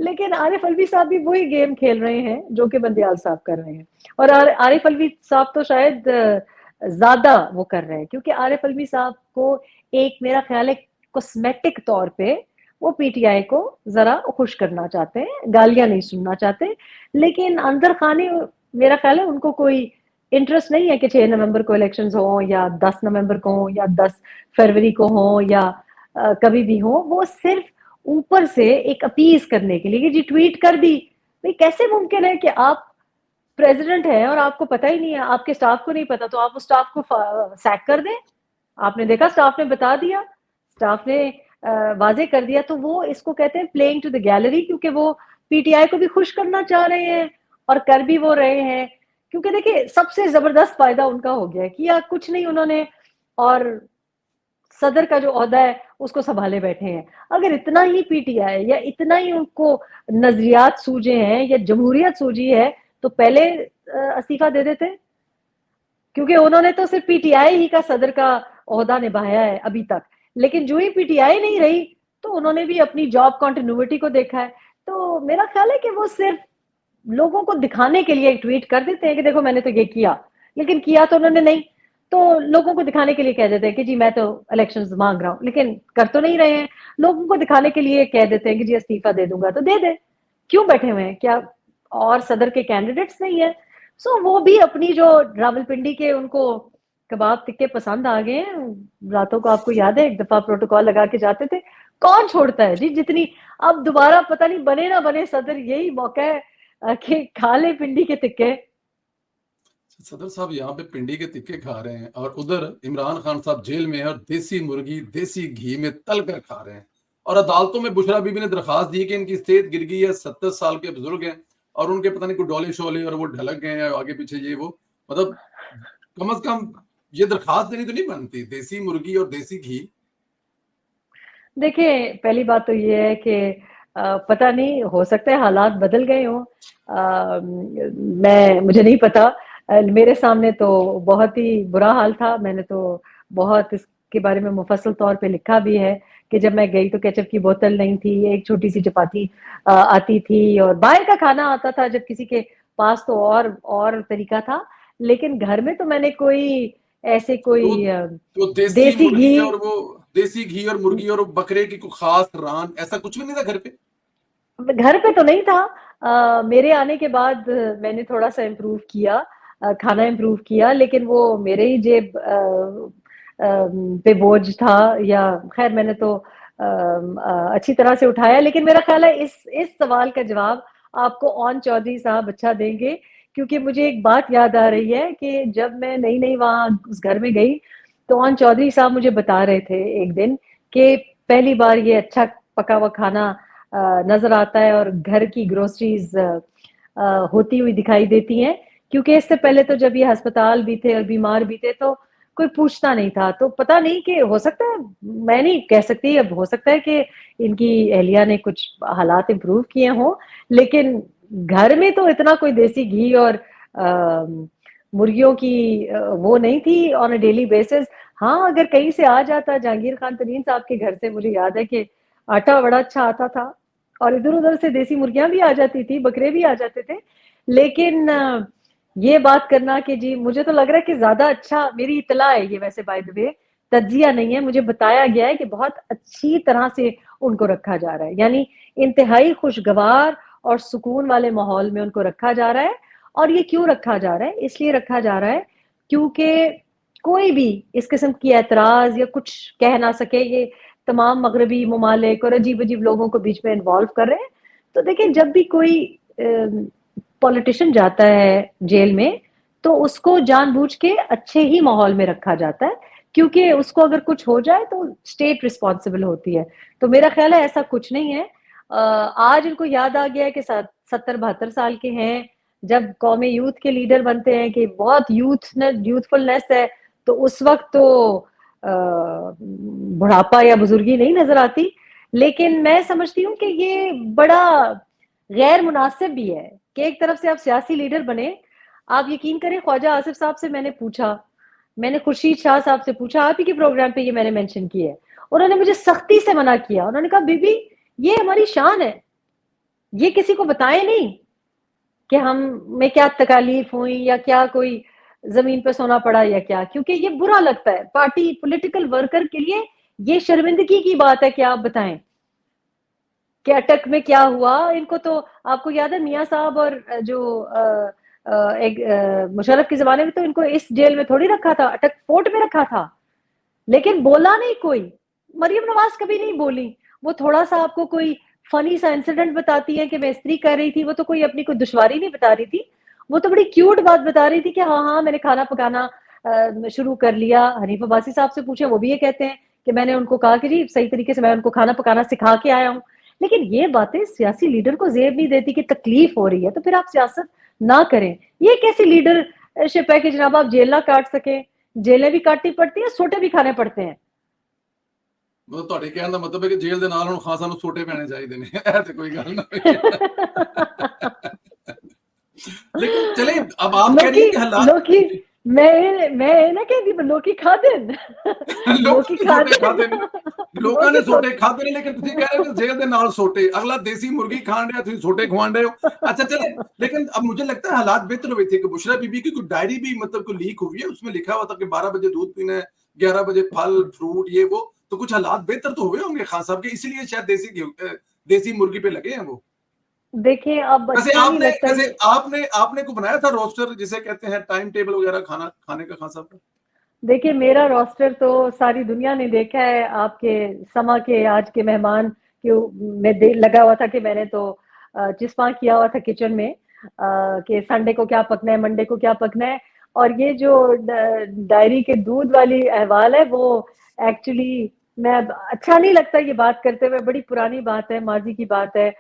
لیکن عارف الوی صاحب بھی وہی گیم کھیل رہے ہیں جو کہ بندیال صاحب کر رہے ہیں. اور عارف الوی صاحب تو شاید زیادہ وہ کر رہے ہیں, کیونکہ عارف الوی صاحب کو ایک میرا خیال ہے کاسمیٹک طور پہ وہ پی ٹی آئی کو ذرا خوش کرنا چاہتے ہیں, گالیاں نہیں سننا چاہتے, لیکن اندر خانے میرا خیال ہے ان کو کوئی انٹرسٹ نہیں ہے کہ 6 نومبر کو الیکشنز ہوں یا 10 نومبر کو ہوں یا 10 فروری کو ہوں یا کبھی بھی ہوں. وہ صرف اوپر سے ایک اپیز کرنے کے لیے کہ جی ٹویٹ کر دی. بھئی کیسے ممکن ہے کہ آپ پریزیڈنٹ ہیں اور آپ کو پتہ ہی نہیں ہے, آپ کے سٹاف کو نہیں پتا, تو آپ اس سٹاف کو سیک کر دیں. آپ نے دیکھا سٹاف نے بتا دیا, سٹاف نے واضح کر دیا. تو وہ اس کو کہتے ہیں پلینگ ٹو دی گیلری, کیونکہ وہ پی ٹی آئی کو بھی خوش کرنا چاہ رہے ہیں اور کر بھی وہ رہے ہیں. کیونکہ دیکھیں سب سے زبردست فائدہ ان کا ہو گیا, کیا کچھ نہیں انہوں نے, اور صدر کا جو عہدہ ہے اس کو سنبھالے بیٹھے ہیں. اگر اتنا ہی پی ٹی آئی یا اتنا ہی ان کو نظریات سوجے ہیں یا جمہوریت سوجی ہے تو پہلے استعفیٰ دے دیتے, کیونکہ انہوں نے تو صرف پی ٹی آئی ہی کا صدر کا عہدہ نبھایا ہے ابھی تک. لیکن جو ہی پی ٹی آئی نہیں رہی تو انہوں نے بھی اپنی جاب کنٹینیوٹی کو دیکھا ہے. تو میرا خیال ہے کہ وہ صرف لوگوں کو دکھانے کے لیے ایک ٹویٹ کر دیتے ہیں کہ دیکھو میں نے تو یہ کیا, لیکن کیا تو انہوں نے نہیں. تو لوگوں کو دکھانے کے لیے کہہ دیتے ہیں کہ جی میں تو الیکشنز مانگ رہا ہوں, لیکن کر تو نہیں رہے ہیں. لوگوں کو دکھانے کے لیے کہہ دیتے ہیں کہ جی استعفیٰ دے دوں گا, تو دے دیں, کیوں بیٹھے ہوئے ہیں, کیا اور صدر کے کینڈیڈیٹس نہیں ہیں؟ سو وہ بھی اپنی جو راولپنڈی کے ان کو کباب تکے پسند آ گئے ہیں. راتوں کو آپ کو یاد ہے ایک دفعہ پروٹوکول لگا کے جاتے تھے, کون چھوڑتا ہے جی, جتنی اب دوبارہ پتہ نہیں بنے نہ بنے صدر, یہی موقع ہے کہ کھا لے پنڈی کے تکے. صدر صاحب یہاں پہ پنڈی کے تکے کھا رہے ہیں اور ادھر عمران خان صاحب جیل میں اور دیسی مرغی دیسی گھی میں تل کر کھا رہے ہیں. اور عدالتوں میں بشرا بی بی نے درخواست دی کہ ان کی صحت گر گئی ہے, 70 سال کے بزرگ ہیں اور ان کے پتہ نہیں کوئی ڈولے شولے اور وہ ڈھلک گئے ہیں آگے پیچھے, یہ وہ مطلب کم از کم یہ درخواست دینی تو نہیں بنتی, دیسی مرغی اور دیسی گھی. دیکھیں پہلی بات تو یہ ہے کہ پتہ نہیں, ہو سکتا ہے حالات بدل گئے ہوں, مجھے نہیں پتا. میرے سامنے تو بہت ہی برا حال تھا, میں نے تو بہت اس کے بارے میں مفصل طور پہ لکھا بھی ہے کہ جب میں گئی تو کیچپ کی بوتل نہیں تھی, ایک چھوٹی سی چپاتی آتی تھی اور باہر کا کھانا آتا تھا, جب کسی کے پاس تو اور طریقہ تھا. لیکن گھر میں تو میں نے کوئی ایسے کوئی تو دیسی دیسی مرغی گھی, اور وہ دیسی گھی اور مرغی اور بکرے کی کوئی خاص ران ایسا کچھ بھی نہیں تھا گھر پہ؟ گھر پہ تو نہیں تھا. میرے آنے کے بعد میں نے تھوڑا سا امپروو کیا, کھانا امپروو کیا, لیکن وہ میرے ہی جیب پہ بوجھ تھا, یا خیر میں نے تو اچھی طرح سے اٹھایا. لیکن میرا خیال ہے اس سوال کا جواب آپ کو اون چودھری صاحب اچھا دیں گے, کیونکہ مجھے ایک بات یاد آ رہی ہے کہ جب میں نئی وہاں اس گھر میں گئی تو اون چودھری صاحب مجھے بتا رہے تھے ایک دن کہ پہلی بار یہ اچھا پکا ہوا کھانا نظر آتا ہے اور گھر کی گروسریز ہوتی ہوئی دکھائی دیتی ہیں, کیونکہ اس سے پہلے تو جب یہ ہسپتال بھی تھے اور بیمار بھی تھے تو کوئی پوچھتا نہیں تھا. تو پتہ نہیں کہ ہو سکتا ہے, میں نہیں کہہ سکتی, اب ہو سکتا ہے کہ ان کی اہلیہ نے کچھ حالات امپروو کیے ہوں, لیکن گھر میں تو اتنا کوئی دیسی گھی اور مرغیوں کی وہ نہیں تھی آن اے ڈیلی بیسس. ہاں اگر کہیں سے آ جاتا جہانگیر خان ترین صاحب کے گھر سے, مجھے یاد ہے کہ آٹا بڑا اچھا آتا تھا اور ادھر ادھر سے دیسی مرغیاں بھی آ جاتی تھی, بکرے بھی آ جاتے تھے. لیکن یہ بات کرنا کہ جی مجھے تو لگ رہا ہے کہ زیادہ اچھا, میری اطلاع ہے یہ ویسے بائی دی وے, تجزیہ نہیں ہے, مجھے بتایا گیا ہے کہ بہت اچھی طرح سے ان کو رکھا جا رہا ہے, یعنی انتہائی خوشگوار اور سکون والے ماحول میں ان کو رکھا جا رہا ہے. اور یہ کیوں رکھا جا رہا ہے؟ اس لیے رکھا جا رہا ہے کیونکہ کوئی بھی اس قسم کی اعتراض یا کچھ کہہ نہ سکے. یہ تمام مغربی ممالک اور عجیب عجیب لوگوں کو بیچ میں انوالو کر رہے ہیں. تو دیکھیں جب بھی کوئی پولیٹیشین جاتا ہے جیل میں تو اس کو جان بوجھ کے اچھے ہی ماحول میں رکھا جاتا ہے, کیونکہ اس کو اگر کچھ ہو جائے تو اسٹیٹ رسپانسبل ہوتی ہے. تو میرا خیال ہے ایسا کچھ نہیں ہے. آج ان کو یاد آ گیا ہے کہ 70-72 سال کے ہیں, جب قومی یوتھ کے لیڈر بنتے ہیں کہ بہت یوتھفلنس ہے, تو اس وقت تو بڑھاپا یا بزرگی نہیں نظر آتی. لیکن میں سمجھتی ہوں کہ یہ بڑا غیر مناسب بھی ہے کہ ایک طرف سے آپ سیاسی لیڈر بنے. آپ یقین کریں خواجہ آصف صاحب سے میں نے پوچھا, میں نے خورشید شاہ صاحب سے پوچھا, آپ ہی کے پروگرام پہ یہ میں نے مینشن کی ہے, انہوں نے مجھے سختی سے منع کیا. انہوں نے کہا بی بی یہ ہماری شان ہے, یہ کسی کو بتائیں نہیں کہ ہم میں کیا تکالیف ہوئی یا کیا کوئی زمین پہ سونا پڑا یا کیا, کیونکہ یہ برا لگتا ہے پارٹی پولیٹیکل ورکر کے لیے, یہ شرمندگی کی بات ہے کہ آپ بتائیں کہ اٹک میں کیا ہوا. ان کو تو آپ کو یاد ہے میاں صاحب اور جو ایک مشرف کے زمانے میں تو ان کو اس جیل میں تھوڑی رکھا تھا, اٹک فورٹ میں رکھا تھا, لیکن بولا نہیں کوئی. مریم نواز کبھی نہیں بولی, وہ تھوڑا سا آپ کو کوئی فنی سا انسیڈنٹ بتاتی ہے کہ میں استری کر رہی تھی, وہ تو کوئی اپنی کوئی دشواری نہیں بتا رہی تھی, وہ تو بڑی کیوٹ بات بتا رہی تھی کہ ہاں ہاں میں نے کھانا پکانا شروع کر لیا. حنیف عباسی صاحب سے پوچھیں, وہ بھی یہ کہتے ہیں کہ میں نے ان کو کہا کہ جی صحیح طریقے سے میں ان کو کھانا پکانا سکھا کے آیا ہوں. لیکن یہ باتیں سیاسی لیڈر کو زیب نہیں دیتی کہ تکلیف ہو رہی ہے تو پھر آپ سیاست نہ کریں. یہ کیسی لیڈر شپ ہے کہ جناب آپ جیل نہ کاٹ سکیں؟ جیلیں بھی کاٹنی پڑتی ہیں, سوٹے بھی کھانے پڑتے ہیں. مطلب تہاڈے کہن دا مطلب ہے کہ جیل دے نال ہن خاصا نوں سوٹے پینے چاہیے نے, اے تے کوئی گل نہ ہوئی. لیکن چلیں اب آپ کہہ رہی ہیں کہ حالات لوکی میں نہ کہتی لوکی کھا دین لوکاں لوکی نے کھا سوٹے دین کھادے نے, لوکاں نے سوٹے کھادے نے, لیکن تسی کہہ رہے ہو جیل دے نال سوٹے, اگلا دیسی مرغی کھان رہا تسی سوٹے کھوان رہے ہو. اچھا چلیں, لیکن اب مجھے لگتا ہے حالات بہتر ہوئے تھے کہ بشرا بی بی کی کوئی ڈائری بھی مطلب کوئی لیک ہوئی ہے, اس میں لکھا ہوا تھا کہ 12 بجے دودھ پینا ہے, 11 بجے پھل فروٹ یہ وہ, تو کچھ حالات بہتر تو ہوئے ہوں گے خان صاحب کے, اسی لیے شاید دیسی مرغی پہ لگے ہیں وہ. دیکھیں اب اچھا نہیں لگتا ویسے یہ. آپ نے کو بنایا تھا روسٹر جسے کہتے ہیں ٹائم ٹیبل وغیرہ کھانے کا خان صاحب کا؟ دیکھیں میرا روسٹر تو ساری دنیا نے دیکھا ہے, آپ کے سما کے آج کے مہمان کے میں لگا ہوا تھا کہ میں نے تو چسپاں کیا ہوا تھا کچن میں کہ سنڈے کو کیا پکنا ہے, منڈے کو کیا پکنا ہے. اور یہ جو ڈائری کے دودھ والی احوال ہے وہ ایکچولی میں اچھا نہیں لگتا یہ بات کرتے ہوئے, بڑی پرانی بات ہے, ماضی کی بات ہے,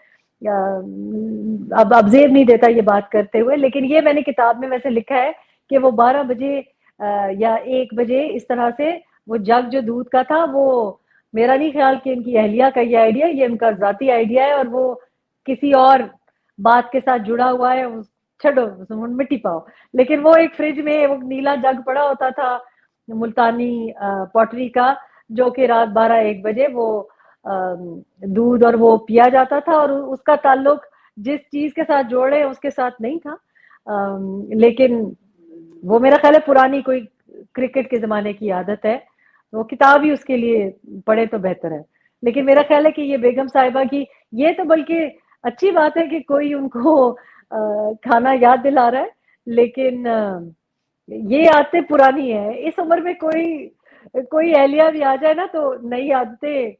اب زیب نہیں دیتا یہ بات کرتے ہوئے. لیکن یہ میں نے کتاب میں ویسے لکھا ہے کہ وہ 12 بجے یا 1 بجے اس طرح سے وہ جگ جو دودھ کا تھا, وہ میرا نہیں خیال کہ ان کی اہلیہ کا یہ آئیڈیا, یہ ان کا ذاتی آئیڈیا ہے, اور وہ کسی اور بات کے ساتھ جڑا ہوا ہے, چھڑو مٹی پاؤ. لیکن وہ ایک فریج میں وہ نیلا جگ پڑا ہوتا تھا ملتانی پوٹری کا, جو کہ رات 12-1 بجے وہ دودھ اور وہ پیا جاتا تھا, اور اس کا تعلق جس چیز کے ساتھ جوڑے اس کے ساتھ نہیں تھا. لیکن وہ میرا خیال ہے پرانی کوئی کرکٹ کے زمانے کی عادت ہے, وہ کتاب ہی اس کے لیے پڑھے تو بہتر ہے. لیکن میرا خیال ہے کہ یہ بیگم صاحبہ کی یہ تو بلکہ اچھی بات ہے کہ کوئی ان کو کھانا یاد دلا رہا ہے, لیکن یہ عادتیں پرانی ہیں. اس عمر میں کوئی اہلیہ بھی آ جائے نا تو نئی عادتیں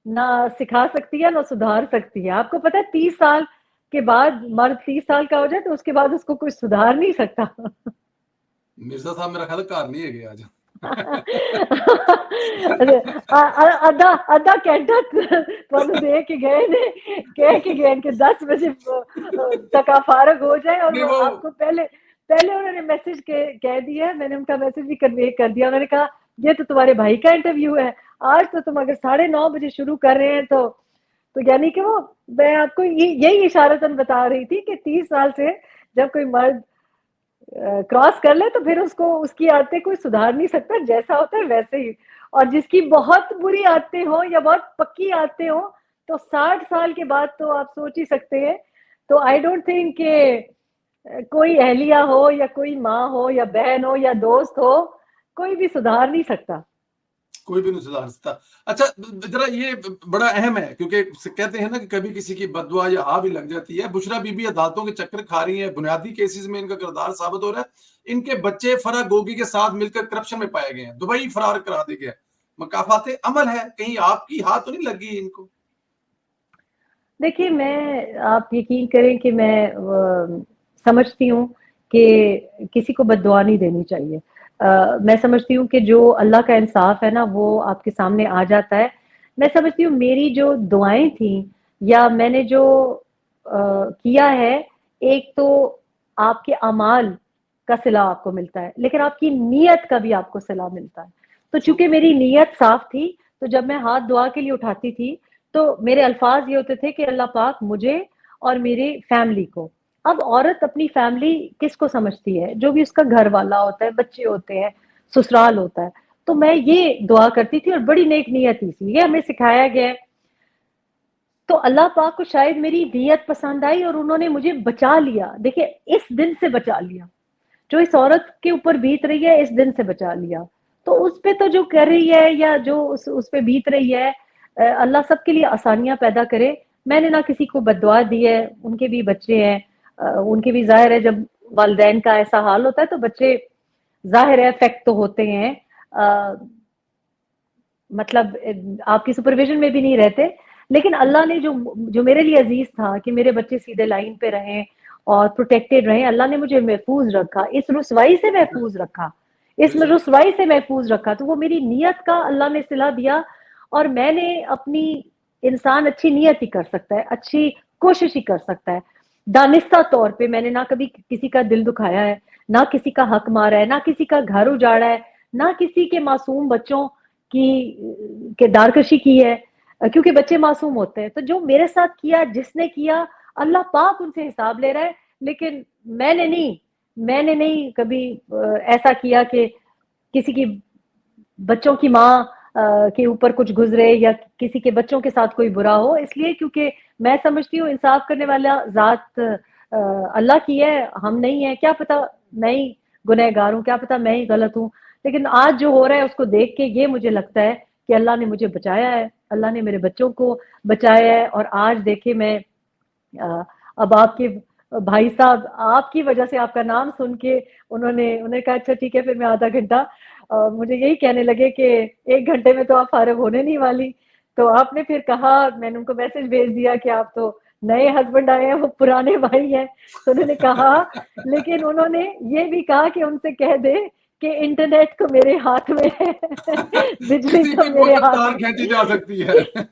نہ سکھا سکتی ہے نہ سدھار سکتی ہے. آپ کو پتہ ہے 30 سال کے بعد مرد 30 سال کا ہو جائے تو اس کے بعد اس کو کوئی سدھار نہیں سکتا. مرزا صاحب میرا خیال کار نہیں ہے گیا آج. ادھا گھنٹہ تھانوں دے کے گئے نے, کہہ کے گئے کہ 10 بجے تک آپ فارغ ہو جائیں, اور وہ آپ کو پہلے انہوں نے میسج کہہ دیا. میں نے ان کا میسج بھی کنوے کر دیا. انہوں نے کہا یہ تو تمہارے بھائی کا انٹرویو ہے, آج تو تم اگر 9:30 بجے شروع کر رہے ہیں تو یعنی کہ وہ میں آپ کو یہی اشارتاً بتا رہی تھی کہ 30 سال سے جب کوئی مرد کراس کر لے تو پھر اس کی عادتیں کوئی سدھار نہیں سکتا, جیسا ہوتا ہے ویسے ہی. اور جس کی بہت بری عادتیں ہوں یا بہت پکی عادتیں ہوں تو 60 سال کے بعد تو آپ سوچ ہی سکتے ہیں. تو آئی ڈونٹ تھنک کہ کوئی اہلیہ ہو یا کوئی ماں ہو یا بہن ہو یا دوست ہو, کوئی بھی سدھار نہیں سکتا, کوئی بھی نہیں سدھار سکتا. اچھا ذرا یہ بڑا اہم ہے کیونکہ کہتے ہیں نا کہ کبھی کسی کی بددعا یا بھی لگ جاتی ہے. بشرا بی بی عدالتوں کے چکر کھا رہی ہیں, بنیادی کیسز میں ان کا کردار ثابت ہو رہا ہے. ان کے بچے فرح گوگی کے ساتھ مل کر کرپشن میں پائے گئے ہیں, دبئی فرار کرا دی گئے. مکافات عمل ہے, کہیں آپ کی ہاتھ تو نہیں لگی ان کو؟ دیکھیے میں آپ یقین کریں کہ میں سمجھتی ہوں کہ کسی کو بد دعا نہیں دینی چاہیے. میں سمجھتی ہوں کہ جو اللہ کا انصاف ہے نا وہ آپ کے سامنے آ جاتا ہے. میں سمجھتی ہوں میری جو دعائیں تھیں یا میں نے جو کیا ہے, ایک تو آپ کے اعمال کا صلہ آپ کو ملتا ہے, لیکن آپ کی نیت کا بھی آپ کو صلہ ملتا ہے. تو چونکہ میری نیت صاف تھی تو جب میں ہاتھ دعا کے لیے اٹھاتی تھی تو میرے الفاظ یہ ہوتے تھے کہ اللہ پاک مجھے اور میری فیملی کو. اب عورت اپنی فیملی کس کو سمجھتی ہے؟ جو بھی اس کا گھر والا ہوتا ہے, بچے ہوتے ہیں, سسرال ہوتا ہے. تو میں یہ دعا کرتی تھی اور بڑی نیک نیت ہی تھی, یہ ہمیں سکھایا گیا ہے تو اللہ پاک کو شاید میری نیت پسند آئی اور انہوں نے مجھے بچا لیا. دیکھیں اس دن سے بچا لیا جو اس عورت کے اوپر بیت رہی ہے, اس دن سے بچا لیا. تو اس پہ تو جو کر رہی ہے یا جو اس پہ بیت رہی ہے, اللہ سب کے لیے آسانیاں پیدا کرے. میں نے نہ کسی کو بد دعا دی ہے, ان کے بھی بچے ہیں, ان کے بھی ظاہر ہے جب والدین کا ایسا حال ہوتا ہے تو بچے ظاہر ہے افیکٹ تو ہوتے ہیں, مطلب آپ کی سپرویژن میں بھی نہیں رہتے. لیکن اللہ نے جو میرے لیے عزیز تھا کہ میرے بچے سیدھے لائن پہ رہیں اور پروٹیکٹڈ رہیں, اللہ نے مجھے محفوظ رکھا, اس رسوائی سے محفوظ رکھا, اس میں رسوائی سے محفوظ رکھا. تو وہ میری نیت کا اللہ نے صلہ دیا. اور میں نے اپنی, انسان اچھی نیت ہی کر سکتا ہے, اچھی کوشش ہی کر سکتا ہے. دانستہ طور پہ میں نے نہ کبھی کسی کا دل دکھایا ہے, نہ کسی کا حق مارا ہے, نہ کسی کا گھر اجاڑا ہے, نہ کسی کے معصوم بچوں کی کردارکشی کی ہے, کیونکہ بچے معصوم ہوتے ہیں. تو جو میرے ساتھ کیا, جس نے کیا, اللہ پاک ان سے حساب لے رہا ہے. لیکن میں نے نہیں کبھی ایسا کیا کہ کسی کی بچوں کی ماں کے اوپر کچھ گزرے یا کسی کے بچوں کے ساتھ کوئی برا ہو. اس لیے کیونکہ میں سمجھتی ہوں انصاف کرنے والا ذات اللہ کی ہے, ہم نہیں ہیں. کیا پتا میں ہی گنہگار ہوں, کیا پتا میں ہی غلط ہوں. لیکن آج جو ہو رہا ہے اس کو دیکھ کے یہ مجھے لگتا ہے کہ اللہ نے مجھے بچایا ہے, اللہ نے میرے بچوں کو بچایا ہے. اور آج دیکھیں میں اب آپ کے بھائی صاحب, آپ کی وجہ سے, آپ کا نام سن کے انہوں نے کہا اچھا ٹھیک ہے پھر میں آدھا گھنٹہ, مجھے یہی کہنے لگے کہ 1 گھنٹے میں تو آپ فارغ ہونے نہیں والی. تو آپ نے پھر کہا, میں نے ان کو میسج بھیج دیا کہ آپ تو نئے ہسبینڈ آئے ہیں, وہ پرانے بھائی ہیں. تو انہوں نے کہا, لیکن انہوں نے یہ بھی کہا کہ ان سے کہہ دے کہ انٹرنیٹ تو میرے ہاتھ میں ہے, بجلی کسی تو کی میرے موٹر ہاتھ تار میں. کھینچی جا سکتی ہے.